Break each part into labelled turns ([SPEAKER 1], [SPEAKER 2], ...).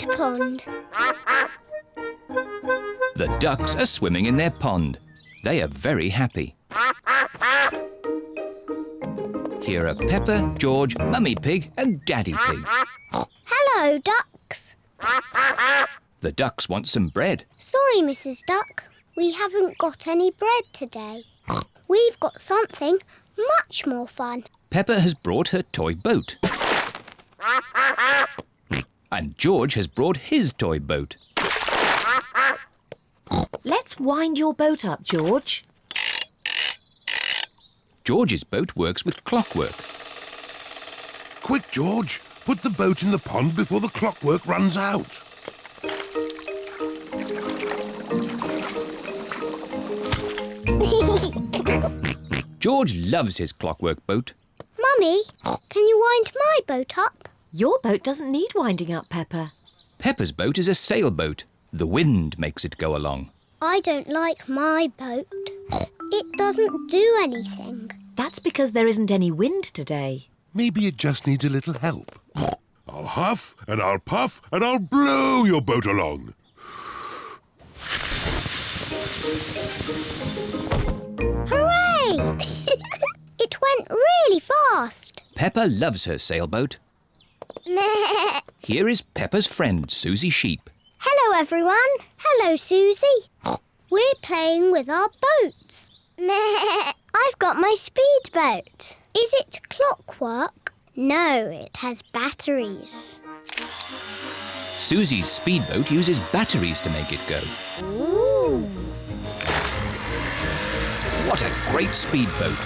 [SPEAKER 1] mud pond.
[SPEAKER 2] The ducks are swimming in their pond. They are very happy. Here are Peppa, George, Mummy Pig and Daddy Pig.
[SPEAKER 1] Hello, ducks.
[SPEAKER 2] The ducks want some bread.
[SPEAKER 1] Sorry, Mrs. Duck. We haven't got any bread today. We've got something much more fun.
[SPEAKER 2] Peppa has brought her toy boat. And George has brought his toy boat.
[SPEAKER 3] Let's wind your boat up, George.
[SPEAKER 2] George's boat works with clockwork.
[SPEAKER 4] Quick, George. Put the boat in the pond before the clockwork runs out.
[SPEAKER 2] George loves his clockwork boat.
[SPEAKER 1] Mummy, can you wind my boat up?
[SPEAKER 3] Your boat doesn't need winding up, Peppa.
[SPEAKER 2] Peppa's boat is a sailboat. The wind makes it go along.
[SPEAKER 1] I don't like my boat. It doesn't do anything.
[SPEAKER 3] That's because there isn't any wind today.
[SPEAKER 4] Maybe it just needs a little help. I'll huff and I'll puff and I'll blow your boat along.
[SPEAKER 1] Hooray! It went really fast.
[SPEAKER 2] Peppa loves her sailboat.
[SPEAKER 1] Meh.
[SPEAKER 2] Here is Peppa's friend, Susie Sheep.
[SPEAKER 1] Hello, everyone. Hello, Susie. We're playing with our boats. Meh. I've got my speedboat. Is it clockwork? No, it has batteries.
[SPEAKER 2] Susie's speedboat uses batteries to make it go.
[SPEAKER 1] Ooh.
[SPEAKER 2] What a great speedboat.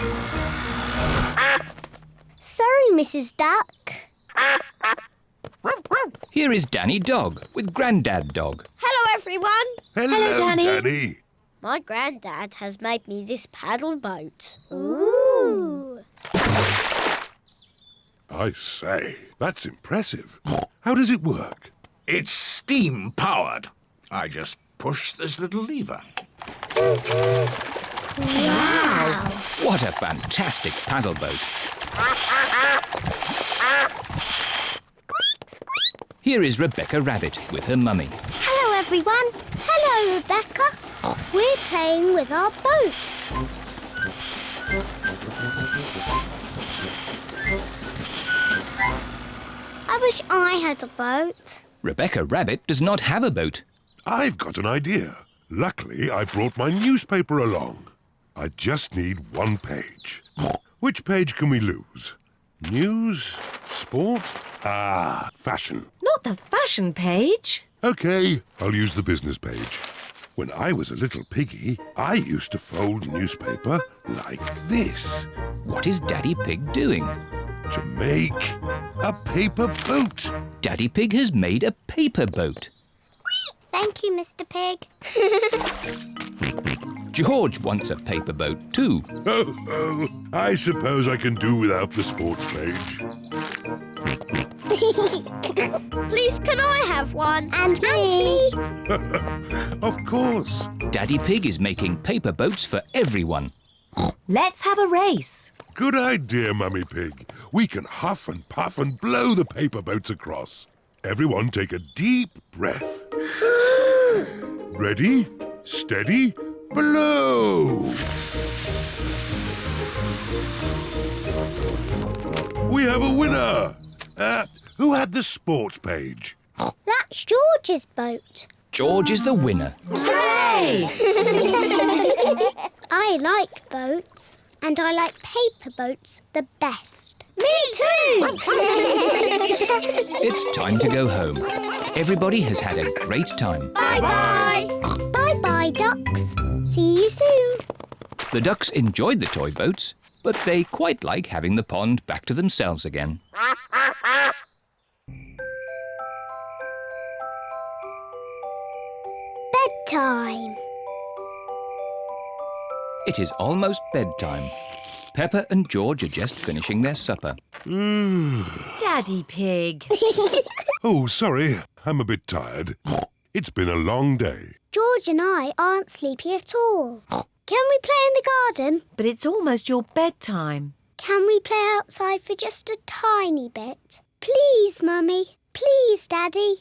[SPEAKER 1] Sorry, Mrs. Duck.
[SPEAKER 2] Here is Danny Dog with Grandad Dog.
[SPEAKER 1] Hello, everyone.
[SPEAKER 4] Hello,
[SPEAKER 3] Danny.
[SPEAKER 4] Danny.
[SPEAKER 1] My granddad has made me this paddle boat. Ooh.
[SPEAKER 4] I say, that's impressive. How does it work?
[SPEAKER 5] It's steam-powered. I just push this little lever.
[SPEAKER 1] Wow.
[SPEAKER 2] What a fantastic paddle boat. Here is Rebecca Rabbit with her mummy.
[SPEAKER 1] Hello, everyone. Hello, Rebecca. We're playing with our boats. I wish I had a boat.
[SPEAKER 2] Rebecca Rabbit does not have a boat.
[SPEAKER 4] I've got an idea. Luckily, I brought my newspaper along. I just need one page. Which page can we lose? News? Sport? Fashion.
[SPEAKER 3] Not the fashion page.
[SPEAKER 4] OK, I'll use the business page. When I was a little piggy, I used to fold newspaper like this
[SPEAKER 2] What is Daddy Pig doing?
[SPEAKER 4] to make a paper boat.
[SPEAKER 2] Daddy Pig has made a paper boat.
[SPEAKER 1] Thank you, Mr. Pig.
[SPEAKER 2] George wants a paper boat too.
[SPEAKER 4] Oh, I suppose I can do without the sports page.
[SPEAKER 1] Please, can I have one? And me.
[SPEAKER 4] Of course.
[SPEAKER 2] Daddy Pig is making paper boats for everyone.
[SPEAKER 3] Let's have a race.
[SPEAKER 4] Good idea, Mummy Pig. We can huff and puff and blow the paper boats across. Everyone take a deep breath. Ready, steady, blow! We have a winner! Who had the sports page?
[SPEAKER 1] That's George's boat.
[SPEAKER 2] George is the winner.
[SPEAKER 3] Hooray!
[SPEAKER 1] I like boats, and I like paper boats the best. Me too!
[SPEAKER 2] It's time to go home. Everybody has had a great time.
[SPEAKER 1] Bye-bye! Bye-bye, ducks. See you soon.
[SPEAKER 2] The ducks enjoyed the toy boats, but they quite like having the pond back to themselves again.
[SPEAKER 1] Bedtime.
[SPEAKER 2] It is almost bedtime. Peppa and George are just finishing their supper.
[SPEAKER 3] Daddy Pig.
[SPEAKER 4] Oh, sorry. I'm a bit tired. It's been a long day.
[SPEAKER 1] George and I aren't sleepy at all. Can we play in the garden?
[SPEAKER 3] But it's almost your bedtime.
[SPEAKER 1] Can we play outside for just a tiny bit? Please, Mummy. please, Daddy.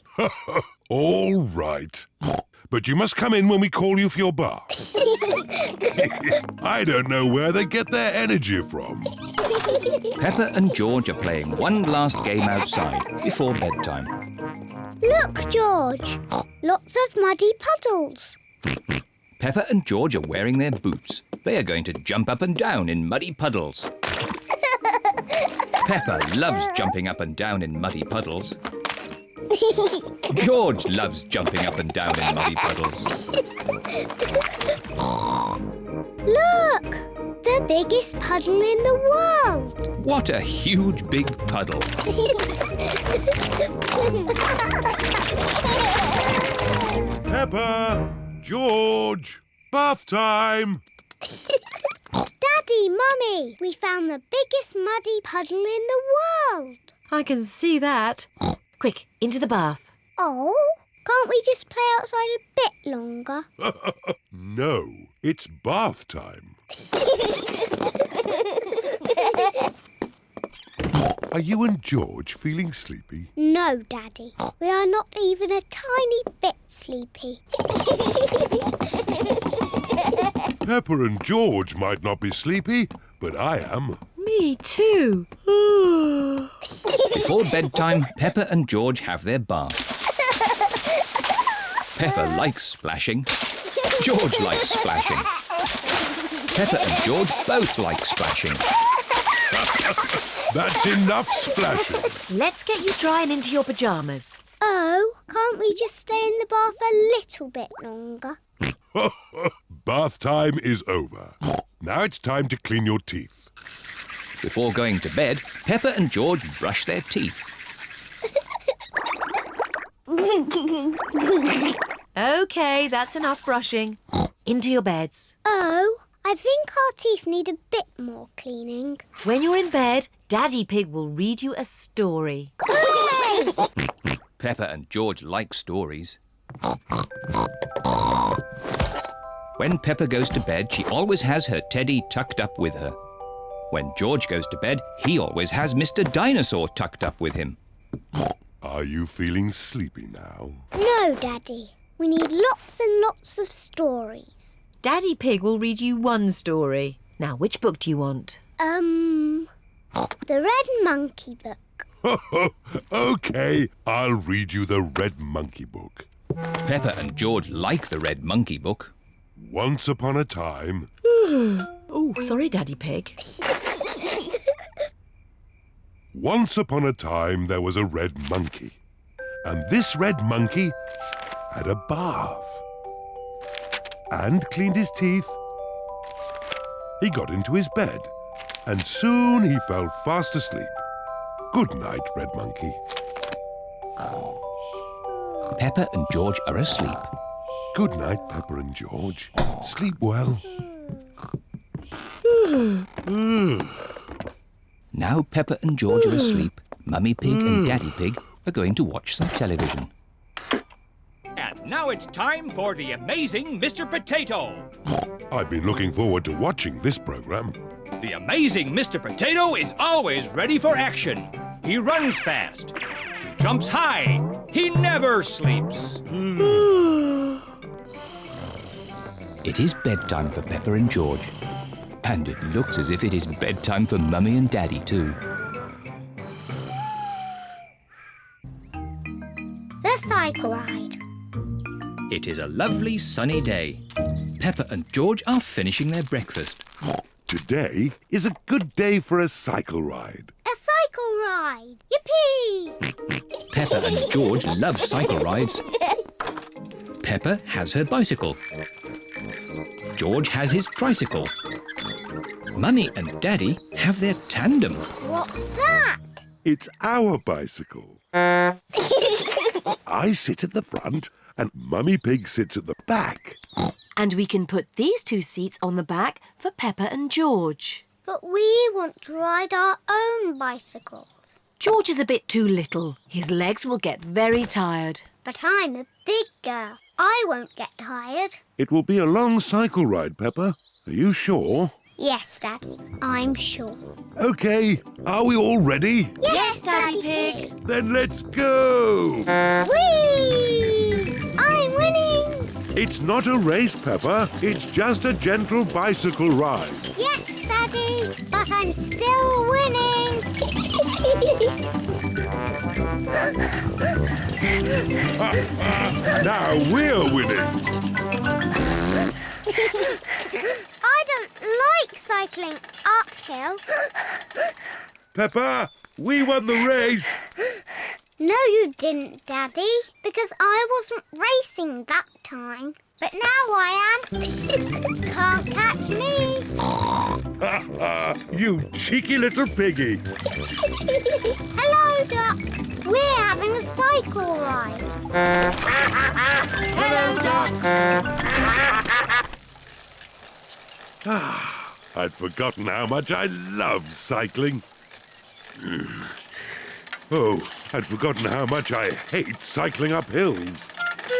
[SPEAKER 4] All right. But you must come in when we call you for your bath. I don't know where they get their energy from.
[SPEAKER 2] Peppa and George are playing one last game outside before bedtime.
[SPEAKER 1] Look, George. Lots of muddy puddles.
[SPEAKER 2] Peppa and George are wearing their boots. They are going to jump up and down in muddy puddles. Peppa loves jumping up and down in muddy puddles. George loves jumping up and down in muddy puddles.
[SPEAKER 1] Look! The biggest puddle in the world.
[SPEAKER 2] What a huge big puddle.
[SPEAKER 4] Peppa! George! Bath time!
[SPEAKER 1] Daddy, Mummy, we found the biggest muddy puddle in the world.
[SPEAKER 3] I can see that. Quick, into the bath.
[SPEAKER 1] Oh, can't we just play outside a bit longer?
[SPEAKER 4] No, it's bath time. Are you and George feeling sleepy?
[SPEAKER 1] No, Daddy. We are not even a tiny bit sleepy.
[SPEAKER 4] Peppa and George might not be sleepy, but I am.
[SPEAKER 3] Me too.
[SPEAKER 2] Before bedtime, Peppa and George have their bath. Peppa likes splashing. George likes splashing. Peppa and George both like splashing.
[SPEAKER 4] That's enough splashing.
[SPEAKER 3] Let's get you dry and into your pyjamas.
[SPEAKER 1] Oh, can't we just stay in the bath a little bit longer?
[SPEAKER 4] Bath time is over. Now it's time to clean your teeth.
[SPEAKER 2] Before going to bed, Peppa and George brush their teeth.
[SPEAKER 3] OK, that's enough brushing. Into your beds.
[SPEAKER 1] Oh, I think our teeth need a bit more cleaning.
[SPEAKER 3] When you're in bed, Daddy Pig will read you a story.
[SPEAKER 1] Hooray!
[SPEAKER 2] Peppa and George like stories. When Peppa goes to bed, she always has her teddy tucked up with her. When George goes to bed, he always has Mr. Dinosaur tucked up with him.
[SPEAKER 4] Are you feeling sleepy now?
[SPEAKER 1] No, Daddy. We need lots and lots of stories.
[SPEAKER 3] Daddy Pig will read you one story. Now, which book do you want?
[SPEAKER 1] The Red Monkey book.
[SPEAKER 4] OK, I'll read you the Red Monkey book.
[SPEAKER 2] Peppa and George like the Red Monkey book.
[SPEAKER 4] Once upon a time...
[SPEAKER 3] Oh, sorry, Daddy Pig.
[SPEAKER 4] Once upon a time there was a red monkey. And this red monkey had a bath. And cleaned his teeth. He got into his bed. And soon he fell fast asleep. Good night, Red Monkey.
[SPEAKER 2] Peppa and George are asleep.
[SPEAKER 4] Good night, Peppa and George. Sleep well.
[SPEAKER 2] Now Peppa and George are asleep, Mummy Pig and Daddy Pig are going to watch some television. And now it's time for the amazing Mr. Potato.
[SPEAKER 4] I've been looking forward to watching this program.
[SPEAKER 2] The amazing Mr. Potato is always ready for action. He runs fast. He jumps high. He never sleeps. It is bedtime for Peppa and George. And it looks as if it is bedtime for Mummy and Daddy too.
[SPEAKER 1] The cycle ride.
[SPEAKER 2] It is a lovely sunny day. Peppa and George are finishing their breakfast.
[SPEAKER 4] Today is a good day for a cycle ride.
[SPEAKER 1] A cycle ride. Yippee!
[SPEAKER 2] Peppa and George love cycle rides. Peppa has her bicycle. George has his tricycle. Mummy and Daddy have their tandem.
[SPEAKER 1] What's that?
[SPEAKER 4] It's our bicycle. I sit at the front and Mummy Pig sits at the back.
[SPEAKER 3] And we can put these two seats on the back for Peppa and George.
[SPEAKER 1] But we want to ride our own bicycles.
[SPEAKER 3] George is a bit too little. His legs will get very tired.
[SPEAKER 1] But I'm a big girl. I won't get tired.
[SPEAKER 4] It will be a long cycle ride, Peppa. Are you sure?
[SPEAKER 1] Yes, Daddy, I'm sure.
[SPEAKER 4] OK, are we all ready?
[SPEAKER 3] Yes, Daddy Pig.
[SPEAKER 4] Then let's go!
[SPEAKER 1] Whee! I'm winning!
[SPEAKER 4] It's not a race, Peppa. It's just a gentle bicycle ride.
[SPEAKER 1] Yes, Daddy, but I'm still winning!
[SPEAKER 4] Now we're winning.
[SPEAKER 1] I don't like cycling uphill.
[SPEAKER 4] Peppa, we won the race.
[SPEAKER 1] No, you didn't, Daddy, because I wasn't racing that time. But now I am. Can't catch me.
[SPEAKER 4] You cheeky little piggy.
[SPEAKER 1] Hello, ducks. We're having a cycle ride.
[SPEAKER 3] Hello, Duck.
[SPEAKER 4] I'd forgotten how much I loved cycling. Oh, I'd forgotten how much I hate cycling up hills.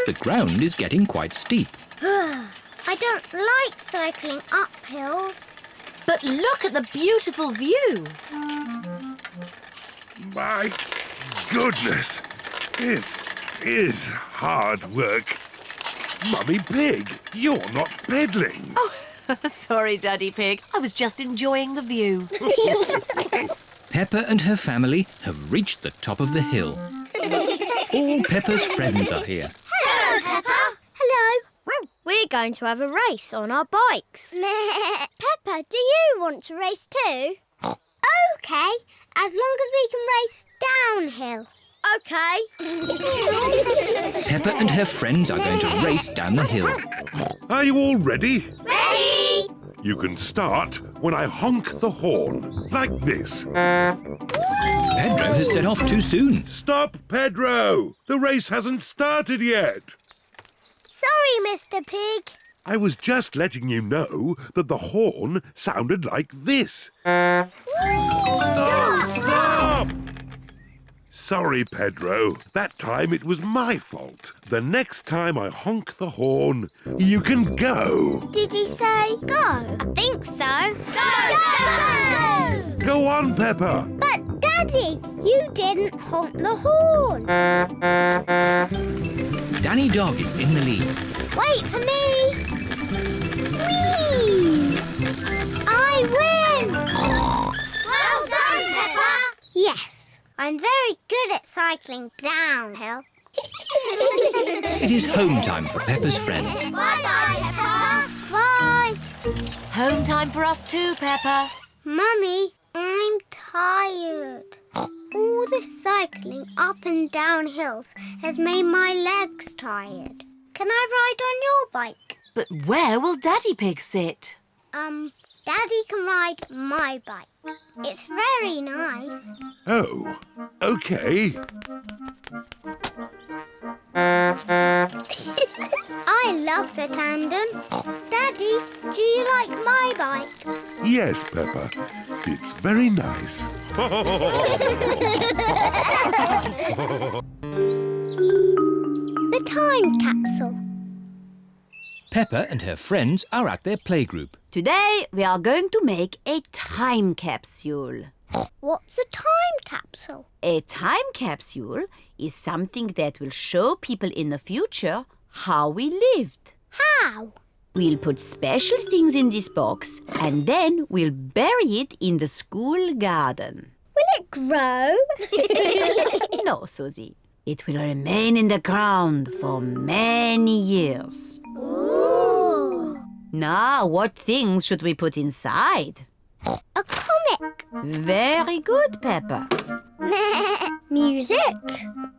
[SPEAKER 2] The ground is getting quite steep.
[SPEAKER 1] I don't like cycling up hills.
[SPEAKER 3] But look at the beautiful view.
[SPEAKER 4] My goodness, this is hard work. Mummy Pig, you're not pedaling.
[SPEAKER 3] Sorry, Daddy Pig. I was just enjoying the view.
[SPEAKER 2] Peppa and her family have reached the top of the hill. All Peppa's friends are here.
[SPEAKER 1] Hello, Peppa. Hello.
[SPEAKER 6] We're going to have a race on our bikes.
[SPEAKER 1] Peppa, do you want to race too? OK, as long as we can race downhill.
[SPEAKER 6] OK.
[SPEAKER 2] Peppa and her friends are going to race down the hill.
[SPEAKER 4] Are you all ready?
[SPEAKER 1] Ready?
[SPEAKER 4] You can start when I honk the horn, like this.
[SPEAKER 2] Pedro has set off too soon.
[SPEAKER 4] Stop, Pedro! The race hasn't started yet.
[SPEAKER 1] Sorry, Mr. Pig.
[SPEAKER 4] I was just letting you know that the horn sounded like this. Stop! Stop! Sorry, Pedro. That time it was my fault. The next time I honk the horn, you can go.
[SPEAKER 1] Did he say go? I think so. Go!
[SPEAKER 4] Go on, Peppa.
[SPEAKER 1] But, Daddy, you didn't honk the horn.
[SPEAKER 2] Danny Dog is in the lead.
[SPEAKER 1] Wait for me. Whee! I win! Well done, Peppa. Yes, I'm very good at cycling downhill.
[SPEAKER 2] It is home time for Peppa's friends.
[SPEAKER 1] Bye-bye, Peppa. Bye.
[SPEAKER 3] Home time for us too, Peppa.
[SPEAKER 1] Mummy, I'm tired. All the cycling up and down hills has made my legs tired. Can I ride on your bike?
[SPEAKER 3] But where will Daddy Pig sit?
[SPEAKER 1] Daddy can ride my bike. It's very nice.
[SPEAKER 4] Oh, OK.
[SPEAKER 1] I love the tandem. Daddy, do you like my bike?
[SPEAKER 4] Yes, Peppa. It's very nice.
[SPEAKER 1] The time capsule.
[SPEAKER 2] Peppa and her friends are at their playgroup.
[SPEAKER 3] Today we are going to make a time capsule.
[SPEAKER 1] What's a time capsule?
[SPEAKER 3] A time capsule is something that will show people in the future how we lived.
[SPEAKER 1] How?
[SPEAKER 3] We'll put special things in this box and then we'll bury it in the school garden.
[SPEAKER 1] Will it grow?
[SPEAKER 3] No, Susie. It will remain in the ground for many years.
[SPEAKER 1] Ooh.
[SPEAKER 3] Now, what things should we put inside?
[SPEAKER 1] A comic.
[SPEAKER 3] Very good, Peppa.
[SPEAKER 1] Music.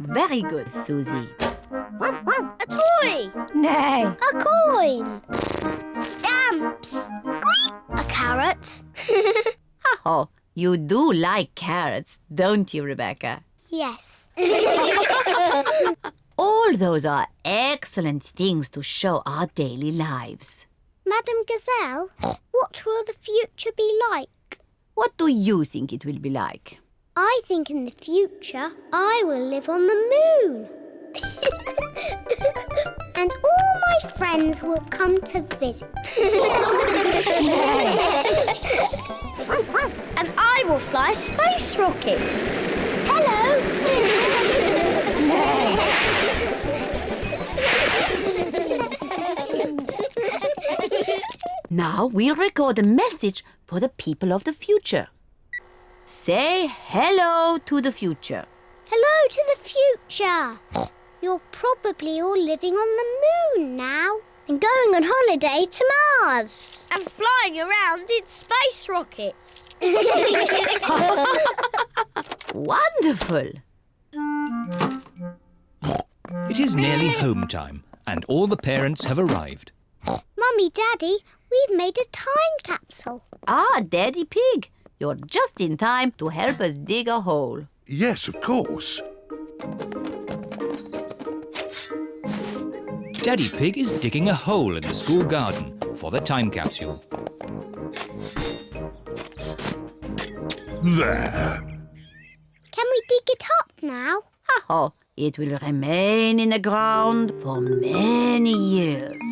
[SPEAKER 3] Very good, Susie.
[SPEAKER 1] A toy.
[SPEAKER 6] No.
[SPEAKER 1] A coin. Stamps. Squeak. A carrot.
[SPEAKER 3] Oh, you do like carrots, don't you, Rebecca?
[SPEAKER 1] Yes.
[SPEAKER 3] All those are excellent things to show our daily lives.
[SPEAKER 1] Madam Gazelle, what will the future be like?
[SPEAKER 3] What do you think it will be like?
[SPEAKER 1] I think in the future I will live on the moon. And all my friends will come to visit.
[SPEAKER 6] And I will fly a space rocket.
[SPEAKER 1] Hello!
[SPEAKER 3] Now we'll record a message for the people of the future. Say hello to the future.
[SPEAKER 1] Hello to the future. You're probably all living on the moon now and going on holiday to Mars.
[SPEAKER 6] And flying around in space rockets.
[SPEAKER 3] Wonderful!
[SPEAKER 2] It is nearly home time, and all the parents have arrived.
[SPEAKER 1] Mummy, Daddy, we've made a time capsule.
[SPEAKER 3] Ah, Daddy Pig, you're just in time to help us dig a hole.
[SPEAKER 4] Yes, of course.
[SPEAKER 2] Daddy Pig is digging a hole in the school garden for the time capsule.
[SPEAKER 4] There.
[SPEAKER 1] Can we dig it up now?
[SPEAKER 3] Oh, it will remain in the ground for many years.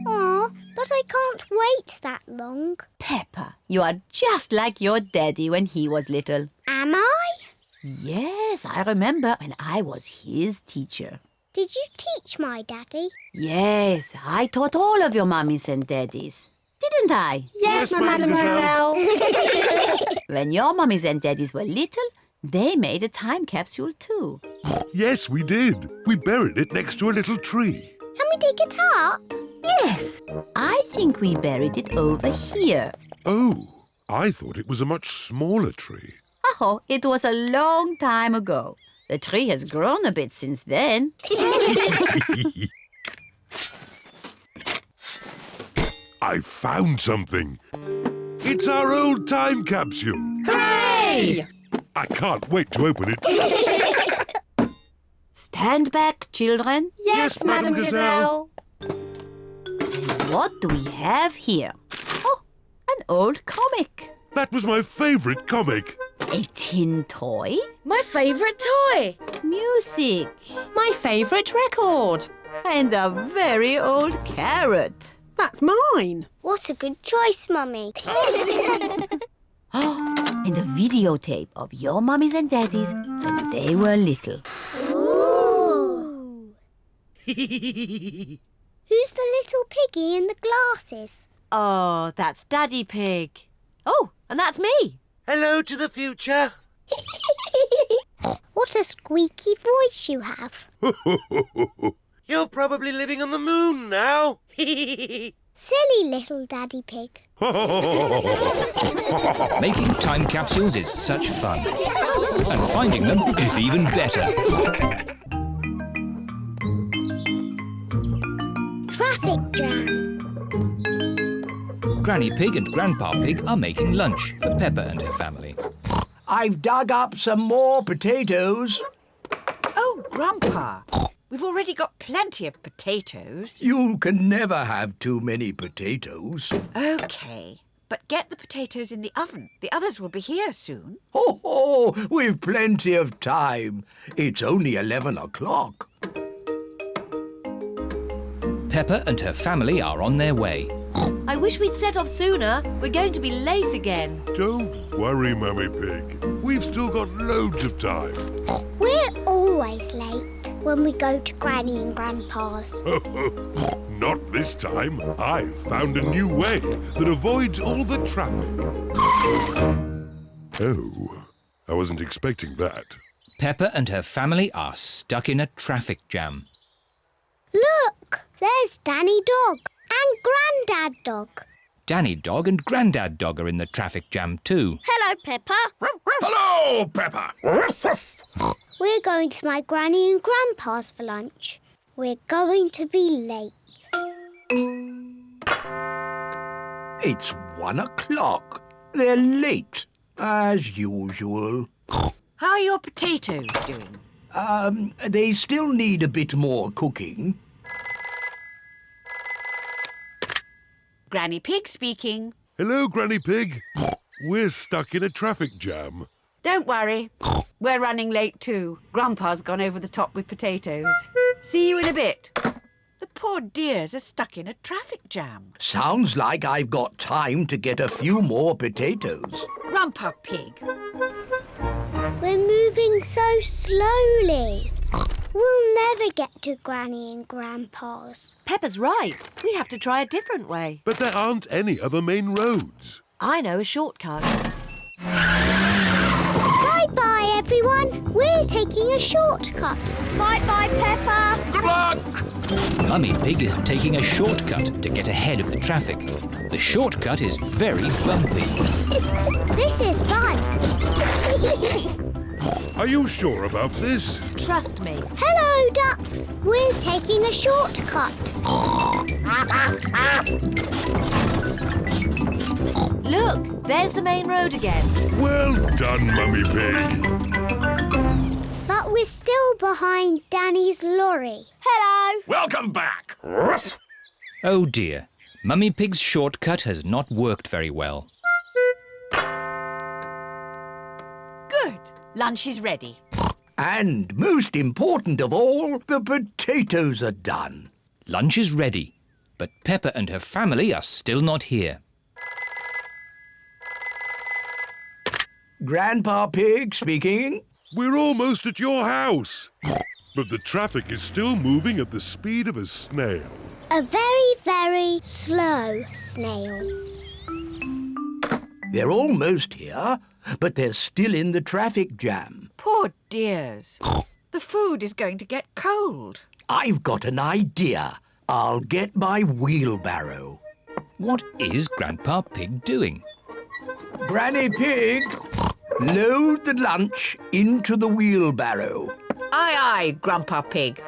[SPEAKER 1] Aw, but I can't wait that long.
[SPEAKER 3] Peppa, you are just like your daddy when he was little.
[SPEAKER 1] Am I?
[SPEAKER 3] Yes, I remember when I was his teacher.
[SPEAKER 1] Did you teach my daddy?
[SPEAKER 3] Yes, I taught all of your mummies and daddies. Didn't I?
[SPEAKER 4] Yes, Mademoiselle.
[SPEAKER 3] When your mummies and daddies were little, they made a time capsule too.
[SPEAKER 4] Yes, we did. We buried it next to a little tree.
[SPEAKER 1] Can we dig it up?
[SPEAKER 3] Yes, I think we buried it over here.
[SPEAKER 4] Oh, I thought it was a much smaller tree.
[SPEAKER 3] Oh, it was a long time ago. The tree has grown a bit since then.
[SPEAKER 4] I found something. It's our old time capsule.
[SPEAKER 3] Hooray!
[SPEAKER 4] I can't wait to open it.
[SPEAKER 3] Stand back, children.
[SPEAKER 4] Yes, Mademoiselle.
[SPEAKER 3] What do we have here? Oh, an old comic.
[SPEAKER 4] That was my favourite comic.
[SPEAKER 3] A tin toy.
[SPEAKER 7] My favourite toy.
[SPEAKER 3] Music.
[SPEAKER 7] My favourite record.
[SPEAKER 3] And a very old carrot.
[SPEAKER 7] That's mine.
[SPEAKER 1] What a good choice, Mummy.
[SPEAKER 3] Oh, and a videotape of your mummies and daddies when they were little.
[SPEAKER 1] Ooh. Who's the little piggy in the glasses?
[SPEAKER 3] Oh, that's Daddy Pig. Oh, and that's me.
[SPEAKER 8] Hello to the future.
[SPEAKER 1] What a squeaky voice you have.
[SPEAKER 8] You're probably living on the moon now.
[SPEAKER 1] Silly little Daddy Pig.
[SPEAKER 2] Making time capsules is such fun. And finding them is even better.
[SPEAKER 1] Traffic jam.
[SPEAKER 2] Granny Pig and Grandpa Pig are making lunch for Peppa and her family.
[SPEAKER 5] I've dug up some more potatoes.
[SPEAKER 9] Oh, Grandpa, we've already got plenty of potatoes.
[SPEAKER 5] You can never have too many potatoes.
[SPEAKER 9] OK, but get the potatoes in the oven. The others will be here soon.
[SPEAKER 5] Ho, we've plenty of time. It's only 11 o'clock.
[SPEAKER 2] Peppa and her family are on their way.
[SPEAKER 3] I wish we'd set off sooner. We're going to be late again.
[SPEAKER 4] Don't worry, Mummy Pig. We've still got loads of time.
[SPEAKER 1] We're always late when we go to Granny and Grandpa's.
[SPEAKER 4] Not this time. I've found a new way that avoids all the traffic. Oh, I wasn't expecting that.
[SPEAKER 2] Peppa and her family are stuck in a traffic jam.
[SPEAKER 1] Look, there's Danny Dog and Grandad Dog.
[SPEAKER 2] Danny Dog and Grandad Dog are in the traffic jam too.
[SPEAKER 6] Hello, Peppa.
[SPEAKER 5] Hello, Peppa.
[SPEAKER 1] We're going to my Granny and Grandpa's for lunch. We're going to be late.
[SPEAKER 5] It's 1 o'clock. They're late, as usual.
[SPEAKER 9] How are your potatoes doing?
[SPEAKER 5] They still need a bit more cooking.
[SPEAKER 9] Granny Pig speaking.
[SPEAKER 4] Hello, Granny Pig. We're stuck in a traffic jam.
[SPEAKER 9] Don't worry. We're running late too. Grandpa's gone over the top with potatoes. See you in a bit. The poor dears are stuck in a traffic jam.
[SPEAKER 5] Sounds like I've got time to get a few more potatoes.
[SPEAKER 9] Grandpa Pig.
[SPEAKER 1] We're moving so slowly. We'll never get to Granny and Grandpa's.
[SPEAKER 10] Peppa's right. We have to try a different way.
[SPEAKER 4] But there aren't any other main roads.
[SPEAKER 10] I know a shortcut.
[SPEAKER 1] Bye-bye, everyone. We're taking a shortcut.
[SPEAKER 6] Bye-bye, Peppa.
[SPEAKER 5] Good luck!
[SPEAKER 2] Mummy Pig is taking a shortcut to get ahead of the traffic. The shortcut is very bumpy.
[SPEAKER 1] This is fun.
[SPEAKER 4] Are you sure about this?
[SPEAKER 10] Trust me.
[SPEAKER 1] Hello, ducks. We're taking a shortcut.
[SPEAKER 10] Look, there's the main road again.
[SPEAKER 4] Well done, Mummy Pig.
[SPEAKER 1] But we're still behind Danny's lorry.
[SPEAKER 6] Hello.
[SPEAKER 5] Welcome back.
[SPEAKER 2] Oh dear, Mummy Pig's shortcut has not worked very well.
[SPEAKER 9] Good. Lunch is ready.
[SPEAKER 5] And most important of all, the potatoes are done.
[SPEAKER 2] Lunch is ready, but Peppa and her family are still not here.
[SPEAKER 5] Grandpa Pig speaking.
[SPEAKER 4] We're almost at your house. But the traffic is still moving at the speed of a snail.
[SPEAKER 1] A very, very slow snail.
[SPEAKER 5] They're almost here, but they're still in the traffic jam.
[SPEAKER 9] Poor dears. The food is going to get cold.
[SPEAKER 5] I've got an idea. I'll get my wheelbarrow.
[SPEAKER 2] What is Grandpa Pig doing?
[SPEAKER 5] Granny Pig, load the lunch into the wheelbarrow.
[SPEAKER 9] Aye, aye, Grandpa Pig.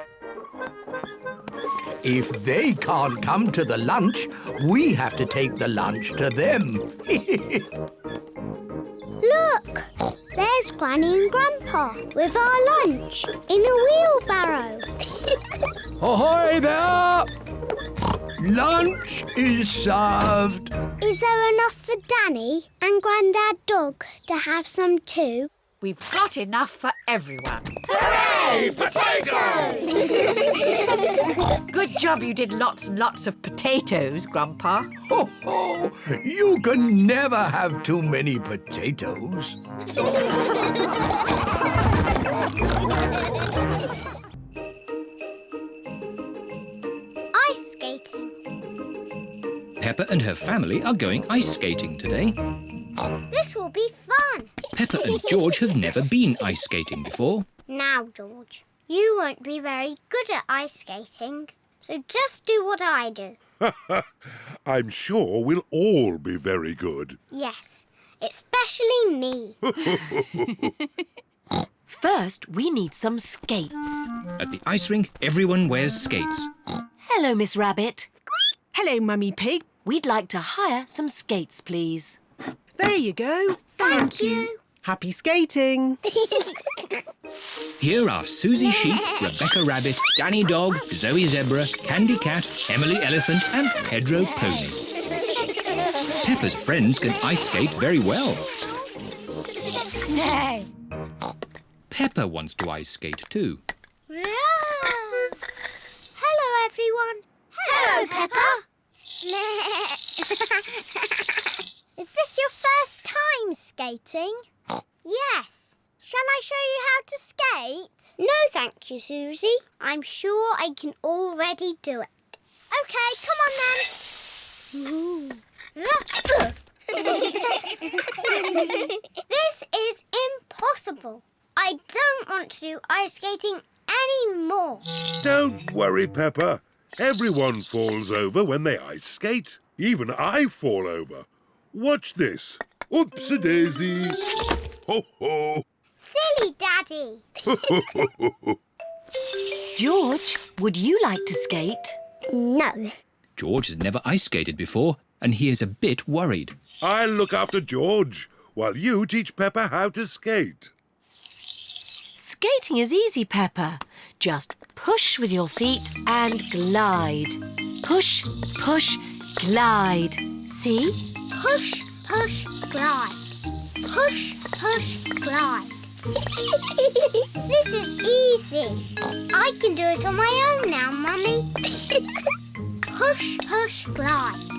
[SPEAKER 5] If they can't come to the lunch, we have to take the lunch to them.
[SPEAKER 1] Look, there's Granny and Grandpa with our lunch in a wheelbarrow.
[SPEAKER 5] Ahoy there! Lunch is served.
[SPEAKER 1] Is there enough for Danny and Grandad Dog to have some too?
[SPEAKER 9] We've got enough for everyone.
[SPEAKER 1] Hooray! Potatoes!
[SPEAKER 9] Good job you did lots and lots of potatoes, Grandpa.
[SPEAKER 5] Ho, ho! You can never have too many potatoes.
[SPEAKER 1] Ice skating.
[SPEAKER 2] Peppa and her family are going ice skating today.
[SPEAKER 1] This will be fun.
[SPEAKER 2] Peppa and George have never been ice skating before.
[SPEAKER 1] Now, George, you won't be very good at ice skating, so just do what I do.
[SPEAKER 4] I'm sure we'll all be very good.
[SPEAKER 1] Yes, especially me.
[SPEAKER 10] First, we need some skates.
[SPEAKER 2] At the ice rink, everyone wears skates.
[SPEAKER 10] Hello, Miss Rabbit.
[SPEAKER 7] Hello, Mummy Pig.
[SPEAKER 10] We'd like to hire some skates, please.
[SPEAKER 7] There you go.
[SPEAKER 1] Thank you.
[SPEAKER 7] Happy skating.
[SPEAKER 2] Here are Susie Sheep, Rebecca Rabbit, Danny Dog, Zoe Zebra, Candy Cat, Emily Elephant and Pedro Pony. Peppa's friends can ice skate very well.
[SPEAKER 1] No.
[SPEAKER 2] Peppa wants to ice skate too.
[SPEAKER 1] Hello, everyone. Hello, Peppa. Is this your first time skating? Yes. Shall I show you how to skate? No, thank you, Susie. I'm sure I can already do it. OK, come on then. This is impossible. I don't want to do ice skating anymore.
[SPEAKER 4] Don't worry, Peppa. Everyone falls over when they ice skate. Even I fall over. Watch this. Oops-a-daisy. Ho-ho.
[SPEAKER 1] Silly Daddy.
[SPEAKER 10] George, would you like to skate?
[SPEAKER 1] No.
[SPEAKER 2] George has never ice skated before and he is a bit worried.
[SPEAKER 4] I'll look after George while you teach Peppa how to skate.
[SPEAKER 10] Skating is easy, Peppa. Just push with your feet and glide. Push, push, glide. See?
[SPEAKER 1] Push, push, glide. Push, push, glide. This is easy. I can do it on my own now, Mummy. Push, push, glide.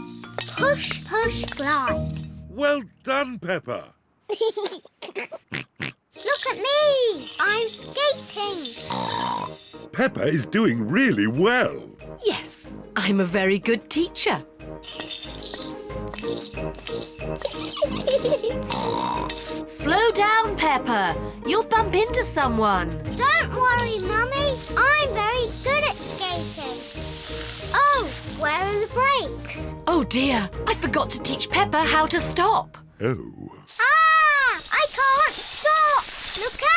[SPEAKER 1] Push, push, glide.
[SPEAKER 4] Well done, Peppa.
[SPEAKER 1] Look at me! I'm skating.
[SPEAKER 4] Peppa is doing really well.
[SPEAKER 10] Yes, I'm a very good teacher. Slow down, Peppa. You'll bump into someone.
[SPEAKER 1] Don't worry, Mummy. I'm very good at skating. Oh, where are the brakes?
[SPEAKER 10] Oh dear, I forgot to teach Peppa how to stop.
[SPEAKER 4] Oh.
[SPEAKER 1] Ah! I can't stop! Look out!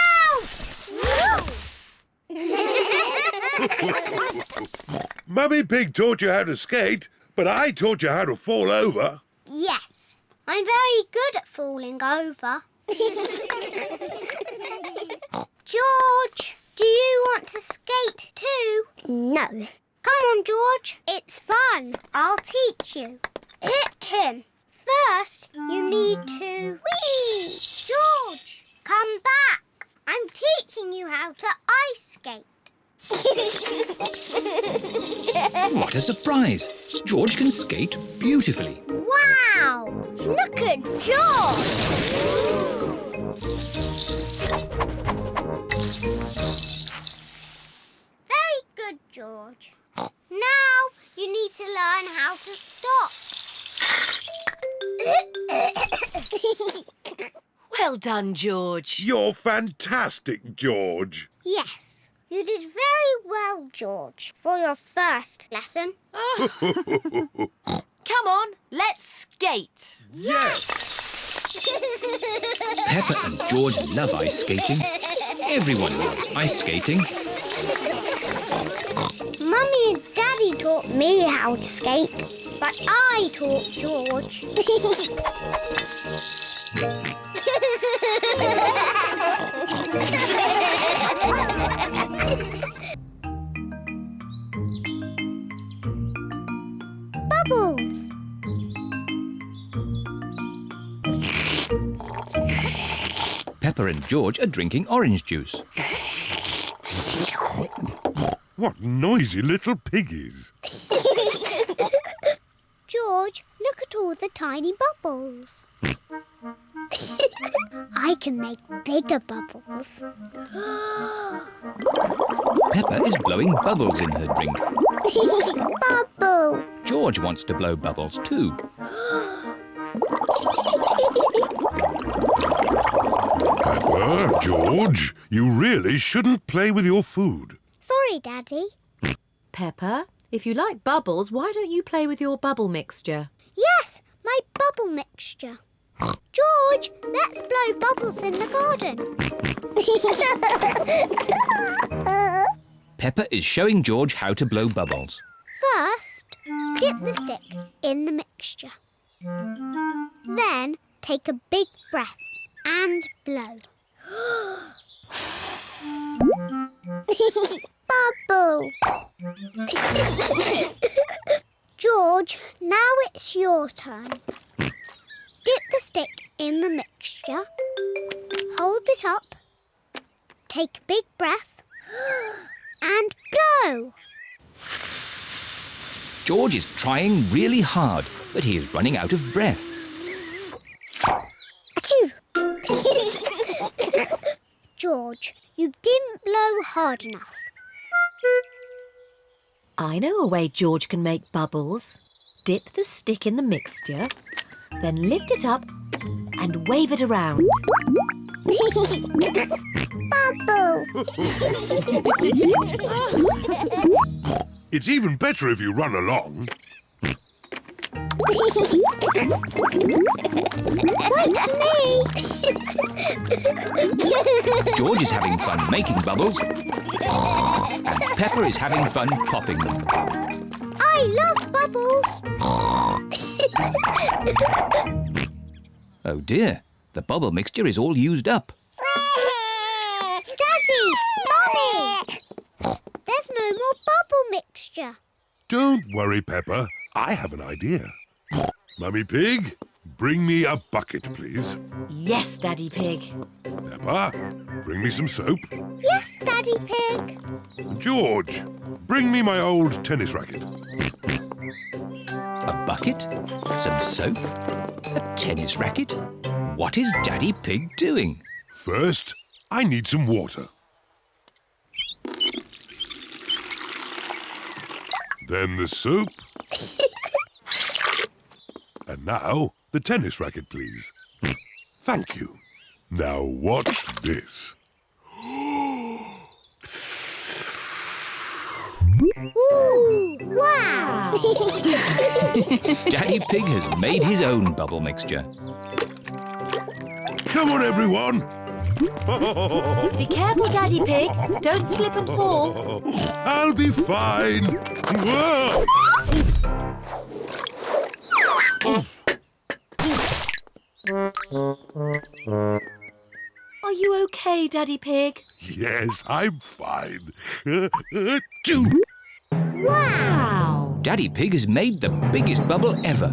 [SPEAKER 4] Mummy Pig taught you how to skate, but I taught you how to fall over.
[SPEAKER 1] Yes, I'm very good at falling over. George, do you want to skate too? No. Come on, George. It's fun. I'll teach you. First, you need to... Whee! George, come back. I'm teaching you how to ice skate.
[SPEAKER 2] What a surprise! George can skate beautifully.
[SPEAKER 1] Wow! Look at George! Very good, George. Now you need to learn how to stop.
[SPEAKER 10] Well done, George.
[SPEAKER 4] You're fantastic, George.
[SPEAKER 1] Yes, you did very well, George, for your first lesson.
[SPEAKER 10] Come on, let's skate.
[SPEAKER 4] Yes!
[SPEAKER 2] Peppa and George love ice skating. Everyone loves ice skating.
[SPEAKER 1] Mummy and Daddy taught me how to skate, but I taught George. Bubbles.
[SPEAKER 2] Peppa and George are drinking orange juice.
[SPEAKER 4] What noisy little piggies.
[SPEAKER 1] George, look at all the tiny bubbles. I can make bigger bubbles.
[SPEAKER 2] Peppa is blowing bubbles in her drink.
[SPEAKER 1] Bubble.
[SPEAKER 2] George wants to blow bubbles too.
[SPEAKER 4] Peppa, George, you really shouldn't play with your food.
[SPEAKER 1] Sorry, Daddy.
[SPEAKER 10] Peppa, if you like bubbles, why don't you play with your bubble mixture?
[SPEAKER 1] Yes, my bubble mixture. George, let's blow bubbles in the garden.
[SPEAKER 2] Peppa is showing George how to blow bubbles.
[SPEAKER 1] First, dip the stick in the mixture. Then take a big breath and blow. Bubble. George, now it's your turn. Dip the stick in the mixture. Hold it up. Take a big breath and blow.
[SPEAKER 2] George is trying really hard, but he is running out of breath.
[SPEAKER 1] Achoo! George, you didn't blow hard enough.
[SPEAKER 10] I know a way George can make bubbles. Dip the stick in the mixture, then lift it up and wave it around.
[SPEAKER 1] Bubble!
[SPEAKER 4] It's even better if you run along.
[SPEAKER 1] Wait for me!
[SPEAKER 2] George is having fun making bubbles, and Peppa is having fun popping them.
[SPEAKER 1] I love bubbles!
[SPEAKER 2] Oh dear, the bubble mixture is all used up.
[SPEAKER 1] Daddy! Mummy! There's no more bubble mixture.
[SPEAKER 4] Don't worry, Peppa. I have an idea. Mummy Pig, bring me a bucket, please.
[SPEAKER 10] Yes, Daddy Pig.
[SPEAKER 4] Peppa, bring me some soap.
[SPEAKER 1] Yes, Daddy Pig.
[SPEAKER 4] George, Bring me my old tennis racket.
[SPEAKER 2] A bucket? Some soap? A tennis racket? What is Daddy Pig doing?
[SPEAKER 4] First, I need some water. Then the soap. And now, the tennis racket, please. Thank you. Now watch this.
[SPEAKER 1] Ooh, wow!
[SPEAKER 2] Daddy Pig has made his own bubble mixture.
[SPEAKER 4] Come on, everyone.
[SPEAKER 10] Be careful, Daddy Pig. Don't slip and fall.
[SPEAKER 4] I'll be fine. Whoa!
[SPEAKER 10] Are you okay, Daddy Pig?
[SPEAKER 4] Yes, I'm fine.
[SPEAKER 10] Wow!
[SPEAKER 2] Daddy Pig has made the biggest bubble ever.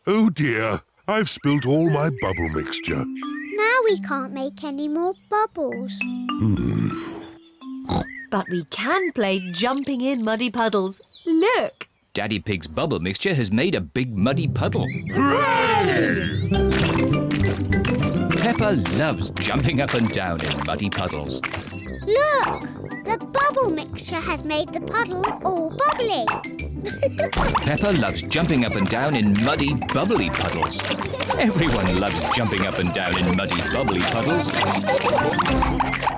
[SPEAKER 4] Oh dear, I've spilt all my bubble mixture.
[SPEAKER 1] Now we can't make any more bubbles.
[SPEAKER 10] But we can play jumping in muddy puddles. Look!
[SPEAKER 2] Daddy Pig's bubble mixture has made a big muddy puddle.
[SPEAKER 4] Hooray!
[SPEAKER 2] Peppa loves jumping up and down in muddy puddles.
[SPEAKER 1] Look! The bubble mixture has made the puddle all bubbly.
[SPEAKER 2] Peppa loves jumping up and down in muddy, bubbly puddles. Everyone loves jumping up and down in muddy, bubbly puddles.